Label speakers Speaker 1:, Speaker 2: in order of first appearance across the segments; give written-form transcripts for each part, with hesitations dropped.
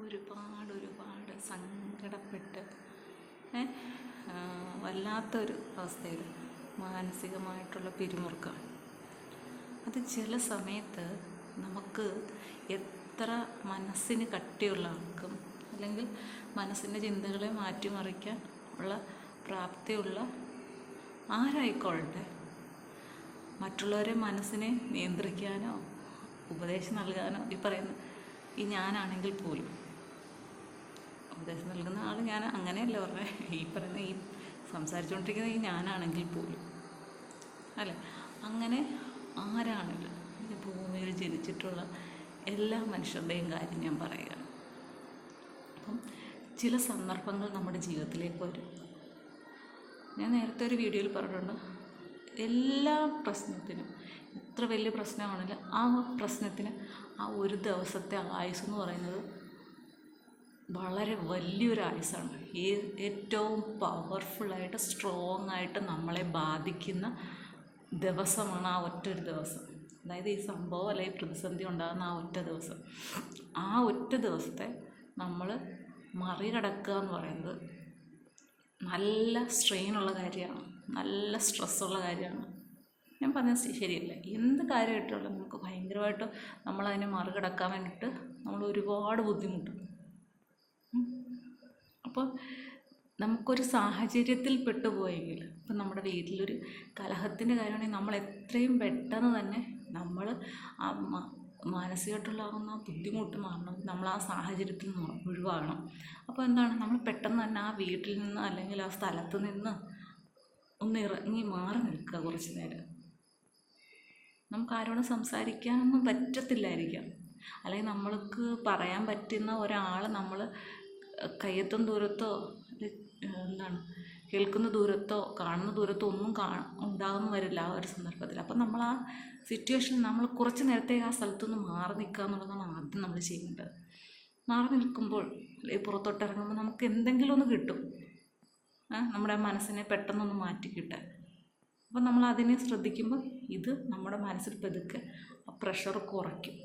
Speaker 1: ഒരുപാട് സങ്കടപ്പെട്ട് വല്ലാത്തൊരു അവസ്ഥയിൽ മാനസികമായിട്ടുള്ള പിരിമുറുക്കം. അത് ചില സമയത്ത് നമുക്ക് എത്ര മനസ്സിന് കട്ടിയുള്ള ആൾക്കും അല്ലെങ്കിൽ മനസ്സിൻ്റെ ചിന്തകളെ മാറ്റിമറിക്കാൻ ഉള്ള പ്രാപ്തിയുള്ള ആരായിക്കൊള്ളട്ടെ, മറ്റുള്ളവരെ മനസ്സിനെ നിയന്ത്രിക്കാനോ ഉപദേശം നൽകാനോ ഈ ഞാനാണെങ്കിൽ പോലും, ഉപദേശം നൽകുന്ന ആൾ ഞാൻ അങ്ങനെയല്ല പറഞ്ഞത്, ഈ സംസാരിച്ചുകൊണ്ടിരിക്കുന്ന ഈ ഞാനാണെങ്കിൽ പോലും അല്ലേ, അങ്ങനെ ആരാണെങ്കിലും ഈ ഭൂമിയിൽ ജനിച്ചിട്ടുള്ള എല്ലാ മനുഷ്യരുടെയും കാര്യം ഞാൻ പറയുകയാണ്. അപ്പം ചില സന്ദർഭങ്ങൾ നമ്മുടെ ജീവിതത്തിലേക്ക് വരും. ഞാൻ നേരത്തെ ഒരു വീഡിയോയിൽ പറഞ്ഞിട്ടുണ്ട്, എല്ലാ പ്രശ്നത്തിനും എത്ര വലിയ പ്രശ്നമാണെങ്കിലും ആ പ്രശ്നത്തിന് ആ ഒരു ദിവസത്തെ ആയുസ് എന്ന് പറയുന്നത് വളരെ വലിയൊരു ആയുസ്സാണ്. ഏറ്റവും പവർഫുള്ളായിട്ട് സ്ട്രോങ് ആയിട്ട് നമ്മളെ ബാധിക്കുന്ന ദിവസമാണ് ആ ഒറ്റൊരു ദിവസം. അതായത് ഈ സംഭവം അല്ലെങ്കിൽ പ്രതിസന്ധി ഉണ്ടാകുന്ന ആ ഒറ്റ ദിവസം, ആ ഒറ്റ ദിവസത്തെ നമ്മൾ മറികടക്കുക എന്ന് പറയുന്നത് നല്ല സ്ട്രെയിനുള്ള കാര്യമാണ്, നല്ല സ്ട്രെസ്സുള്ള കാര്യമാണ്. ഞാൻ പറഞ്ഞത് ശരിയല്ല, എന്ത് കാര്യമായിട്ടുള്ള നമുക്ക് ഭയങ്കരമായിട്ട് നമ്മളതിനെ മറികടക്കാൻ വേണ്ടിയിട്ട് നമ്മൾ ഒരുപാട് ബുദ്ധിമുട്ടും. അപ്പോൾ നമുക്കൊരു സാഹചര്യത്തിൽ പെട്ടുപോയെങ്കിൽ, ഇപ്പം നമ്മുടെ വീട്ടിലൊരു കലഹത്തിൻ്റെ കാര്യമാണെങ്കിൽ നമ്മൾ എത്രയും പെട്ടെന്ന് തന്നെ നമ്മൾ ആ മാനസികമായിട്ടുള്ളാകുന്ന ബുദ്ധിമുട്ട് മാറണം, നമ്മൾ ആ സാഹചര്യത്തിൽ നിന്ന് ഒഴിവാകണം. അപ്പോൾ എന്താണ്, നമ്മൾ പെട്ടെന്ന് തന്നെ ആ വീട്ടിൽ നിന്ന് അല്ലെങ്കിൽ ആ സ്ഥലത്ത് നിന്ന് ഒന്ന് ഇറങ്ങി മാറി നിൽക്കുക കുറച്ച് നേരം. നമുക്ക് ആരോടും സംസാരിക്കാനൊന്നും പറ്റത്തില്ലായിരിക്കാം, അല്ലെങ്കിൽ നമ്മൾക്ക് പറയാൻ പറ്റുന്ന ഒരാൾ നമ്മൾ കയ്യെത്തും ദൂരത്തോ കേൾക്കുന്ന ദൂരത്തോ കാണുന്ന ദൂരത്തോ ഒന്നും ഉണ്ടാകുന്നു വരില്ല ആ ഒരു സന്ദർഭത്തിൽ. അപ്പം നമ്മൾ ആ സിറ്റുവേഷൻ നമ്മൾ കുറച്ച് നേരത്തേക്ക് ആ സ്ഥലത്തുനിന്ന് മാറി നിൽക്കുക എന്നുള്ളതാണ് ആദ്യം നമ്മൾ ചെയ്യേണ്ടത്. മാറി നിൽക്കുമ്പോൾ അല്ലെങ്കിൽ പുറത്തോട്ടിറങ്ങുമ്പോൾ നമുക്ക് എന്തെങ്കിലും ഒന്ന് കിട്ടും, നമ്മുടെ മനസ്സിനെ പെട്ടെന്നൊന്ന് മാറ്റി കിട്ടാൻ. അപ്പം നമ്മൾ അതിനെ ശ്രദ്ധിക്കുമ്പോൾ ഇത് നമ്മുടെ മനസ്സിൽ പതുക്കെ ആ പ്രഷർ കുറയ്ക്കും.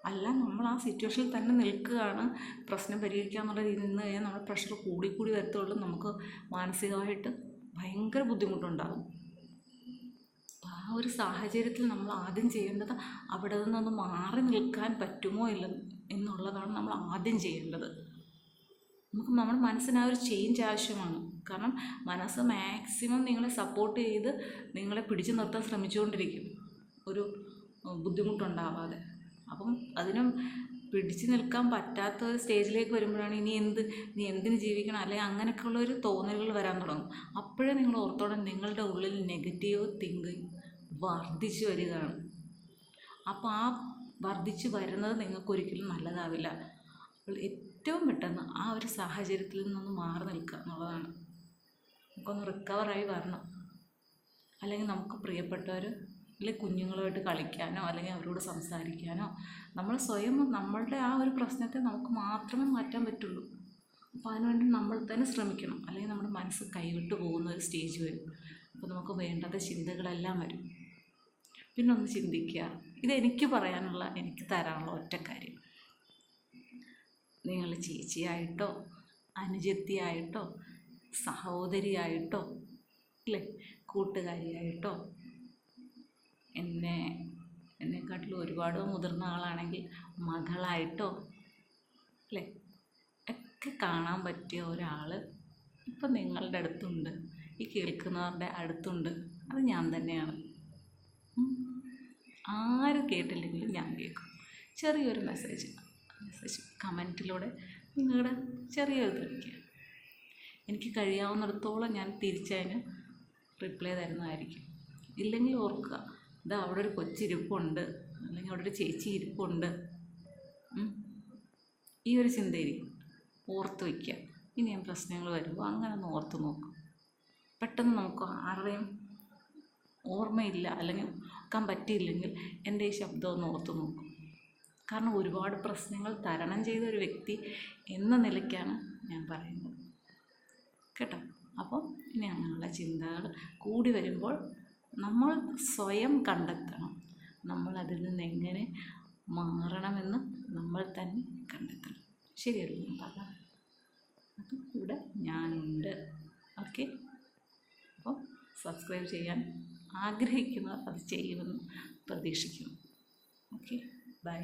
Speaker 1: അല്ല, നമ്മൾ ആ സിറ്റുവേഷനിൽ തന്നെ നിൽക്കുകയാണ്, പ്രശ്നം പരിഹരിക്കുക എന്നുള്ള രീതിയിൽ നിന്ന് കഴിഞ്ഞാൽ നമ്മുടെ പ്രഷർ കൂടി വരത്തുള്ളൂ, നമുക്ക് മാനസികമായിട്ട് ഭയങ്കര ബുദ്ധിമുട്ടുണ്ടാകും. ആ ഒരു സാഹചര്യത്തിൽ നമ്മൾ ആദ്യം ചെയ്യേണ്ടത് അവിടെ നിന്നൊന്ന് മാറി നിൽക്കാൻ പറ്റുമോ ഇല്ല എന്നുള്ളതാണ് നമ്മൾ ആദ്യം ചെയ്യേണ്ടത്. നമ്മുടെ മനസ്സിന് ആ ഒരു ചേഞ്ച് ആവശ്യമാണ്. കാരണം മനസ്സ് മാക്സിമം നിങ്ങളെ സപ്പോർട്ട് ചെയ്ത് നിങ്ങളെ പിടിച്ചു നിർത്താൻ ശ്രമിച്ചുകൊണ്ടിരിക്കും ഒരു ബുദ്ധിമുട്ടുണ്ടാവാതെ. അപ്പം അതിനും പിടിച്ചു നിൽക്കാൻ പറ്റാത്ത ഒരു സ്റ്റേജിലേക്ക് വരുമ്പോഴാണ് ഇനി എന്തിന് ജീവിക്കണം അല്ലെങ്കിൽ അങ്ങനെയൊക്കെയുള്ളൊരു തോന്നലുകൾ വരാൻ തുടങ്ങും. അപ്പോഴേ നിങ്ങൾ ഓർത്തോളം നിങ്ങളുടെ ഉള്ളിൽ നെഗറ്റീവ് തിങ്കിങ് വർദ്ധിച്ചു വരികയാണ്. അപ്പോൾ ആ വർദ്ധിച്ചു വരുന്നത് നിങ്ങൾക്കൊരിക്കലും നല്ലതാവില്ല. അപ്പോൾ ഏറ്റവും പെട്ടെന്ന് ആ ഒരു സാഹചര്യത്തിൽ നിന്നൊന്ന് മാറി നിൽക്കുക എന്നുള്ളതാണ്. നമുക്കൊന്ന് റിക്കവറായി വരണം. അല്ലെങ്കിൽ നമുക്ക് പ്രിയപ്പെട്ടവർ അല്ലെങ്കിൽ കുഞ്ഞുങ്ങളുമായിട്ട് കളിക്കാനോ അല്ലെങ്കിൽ അവരോട് സംസാരിക്കാനോ, നമ്മൾ സ്വയം നമ്മളുടെ ആ ഒരു പ്രശ്നത്തെ നമുക്ക് മാത്രമേ മാറ്റാൻ പറ്റുള്ളൂ. അപ്പോൾ അതിനുവേണ്ടി നമ്മൾ തന്നെ ശ്രമിക്കണം, അല്ലെങ്കിൽ നമ്മുടെ മനസ്സ് കൈവിട്ട് പോകുന്ന ഒരു സ്റ്റേജ് വരും. അപ്പോൾ നമുക്ക് വേണ്ടാത്ത ചിന്തകളെല്ലാം വരും. പിന്നെ ഒന്ന് ചിന്തിക്കുക, ഇതെനിക്ക് പറയാനുള്ള, എനിക്ക് തരാനുള്ള ഒറ്റ കാര്യം, നിങ്ങൾ ചേച്ചിയായിട്ടോ അനുജത്തിയായിട്ടോ സഹോദരിയായിട്ടോ അല്ലേ, കൂട്ടുകാരിയായിട്ടോ, എന്നെക്കാട്ടിലും ഒരുപാട് മുതിർന്ന ആളാണെങ്കിൽ മകളായിട്ടോ അല്ലേ, ഒക്കെ കാണാൻ പറ്റിയ ഒരാൾ ഇപ്പം നിങ്ങളുടെ അടുത്തുണ്ട്, ഈ കേൾക്കുന്നവരുടെ അടുത്തുണ്ട്. അത് ഞാൻ തന്നെയാണ്. ആര് കേട്ടില്ലെങ്കിലും ഞാൻ കേൾക്കും. ചെറിയൊരു മെസ്സേജ് കമൻറ്റിലൂടെ നിങ്ങളുടെ ചെറിയൊരു വിളിക്കുക, എനിക്ക് കഴിയാവുന്നിടത്തോളം ഞാൻ തിരിച്ചതിന് റിപ്ലൈ തരുന്നതായിരിക്കും. ഇല്ലെങ്കിൽ ഓർക്കുക, ഇതാ അവിടെ ഒരു കൊച്ചിരിപ്പുണ്ട്, അല്ലെങ്കിൽ അവിടെ ഒരു ചേച്ചി ഇരിപ്പുണ്ട്. ഈ ഒരു ചിന്തയായിരിക്കും ഓർത്ത് വയ്ക്കുക. ഇനിയും പ്രശ്നങ്ങൾ വരുമ്പോൾ അങ്ങനെ ഒന്ന് ഓർത്ത് നോക്കും. പെട്ടെന്ന് നമുക്ക് ആരുടെയും ഓർമ്മയില്ല അല്ലെങ്കിൽ ഓർക്കാൻ പറ്റിയില്ലെങ്കിൽ എൻ്റെ ഈ ശബ്ദം ഒന്ന് ഓർത്ത് നോക്കും. കാരണം ഒരുപാട് പ്രശ്നങ്ങൾ തരണം ചെയ്ത ഒരു വ്യക്തി എന്ന നിലയ്ക്കാണ് ഞാൻ പറയുന്നത്, കേട്ടോ. അപ്പോൾ ഇനി അങ്ങനെയുള്ള ചിന്തകൾ കൂടി വരുമ്പോൾ നമ്മൾ സ്വയം കണ്ടെത്തണം, നമ്മൾ അതിൽ നിന്ന് എങ്ങനെ മാറണമെന്ന് നമ്മൾ തന്നെ കണ്ടെത്തണം. ശരിയല്ലേ ഞാൻ പറഞ്ഞത്? അപ്പം ഇവിടെ ഞാനുണ്ട്. ഓക്കെ, അപ്പോൾ സബ്സ്ക്രൈബ് ചെയ്യാൻ ആഗ്രഹിക്കുന്നവർ അത് ചെയ്യുമെന്ന് പ്രതീക്ഷിക്കുന്നു. Okay, by.